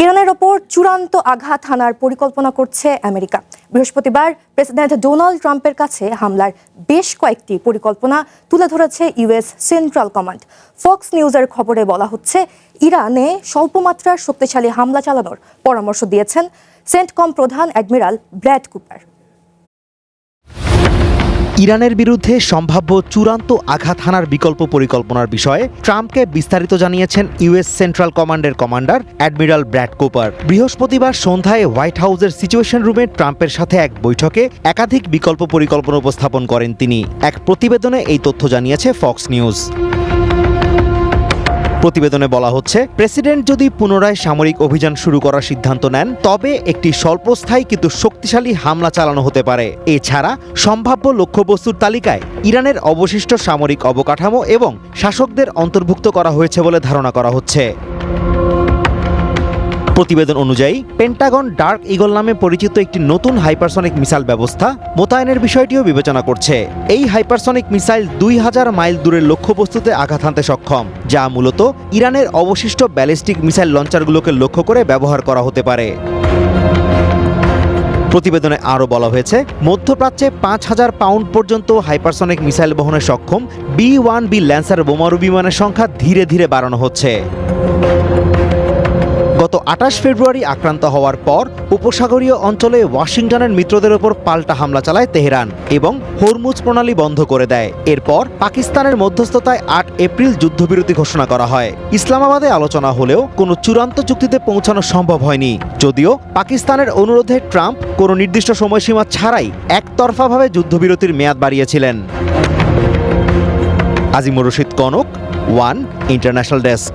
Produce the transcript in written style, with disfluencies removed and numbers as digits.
ইরানের ওপর চূড়ান্ত আঘাত হানার পরিকল্পনা করছে আমেরিকা। বৃহস্পতিবার প্রেসিডেন্ট ডোনাল্ড ট্রাম্পের কাছে হামলার বেশ কয়েকটি পরিকল্পনা তুলে ধরেছে ইউএস সেন্ট্রাল কমান্ড। ফক্স নিউজের খবরে বলা হচ্ছে, ইরানে স্বল্পমাত্রার শক্তিশালী হামলা চালানোর পরামর্শ দিয়েছেন সেন্টকম প্রধান অ্যাডমিরাল ব্র্যাড কুপার। ইরানের বিরুদ্ধে সম্ভাব্য চূড়ান্ত আঘাত হানার বিকল্প পরিকল্পনার বিষয়ে ট্রাম্পকে বিস্তারিত জানিয়েছেন ইউএস সেন্ট্রাল কমান্ডের কমান্ডার অ্যাডমিরাল ব্র্যাড কুপার। বৃহস্পতিবার সন্ধ্যায় হোয়াইট হাউসের সিচুয়েশন রুমে ট্রাম্পের সাথে এক বৈঠকে একাধিক বিকল্প পরিকল্পনা উপস্থাপন করেন তিনি। এক প্রতিবেদনে এই তথ্য জানিয়েছে ফক্স নিউজ। প্রতিবেদনে বলা হচ্ছে, প্রেসিডেন্ট যদি পুনরায় সামরিক অভিযান শুরু করার সিদ্ধান্ত নেন, তবে একটি স্বল্পস্থায়ী কিন্তু শক্তিশালী হামলা চালানো হতে পারে। এছাড়া সম্ভাব্য লক্ষ্যবস্তুর তালিকায় ইরানের অবশিষ্ট সামরিক অবকাঠামো এবং শাসকদের অন্তর্ভুক্ত করা হয়েছে বলে ধারণা করা হচ্ছে। প্রতিবেদন অনুযায়ী পেন্টাগন ডার্ক ঈগল নামে পরিচিত একটি নতুন হাইপারসনিক মিসাইল ব্যবস্থা মোতায়েনের বিষয়টিও বিবেচনা করছে। এই হাইপারসনিক মিসাইল 2000 মাইল দূরের লক্ষ্যবস্তুতে আঘাত হানতে সক্ষম, যা মূলত ইরানের অবশিষ্ট ব্যালিস্টিক মিসাইল লঞ্চারগুলোকে লক্ষ্য করে ব্যবহার করা হতে পারে। প্রতিবেদনে আরও বলা হয়েছে, মধ্যপ্রাচ্যে 5000 পাউন্ড পর্যন্ত হাইপারসনিক মিসাইল বহনে সক্ষম B-1B ল্যান্সার বোমারু বিমানের সংখ্যা ধীরে ধীরে বাড়ানো হচ্ছে। গত 28 ফেব্রুয়ারি আক্রান্ত হওয়ার পর উপসাগরীয় অঞ্চলে ওয়াশিংটনের মিত্রদের ওপর পাল্টা হামলা চালায় তেহরান এবং হরমুজ প্রণালী বন্ধ করে দেয়। এরপর পাকিস্তানের মধ্যস্থতায় 8 এপ্রিল যুদ্ধবিরতি ঘোষণা করা হয়। ইসলামাবাদে আলোচনা হলেও কোনো চূড়ান্ত চুক্তিতে পৌঁছানো সম্ভব হয়নি, যদিও পাকিস্তানের অনুরোধে ট্রাম্প কোনো নির্দিষ্ট সময়সীমা ছাড়াই একতরফাভাবে যুদ্ধবিরতির মেয়াদ বাড়িয়েছিলেন। Azimur Rashid Kanak, one international desk.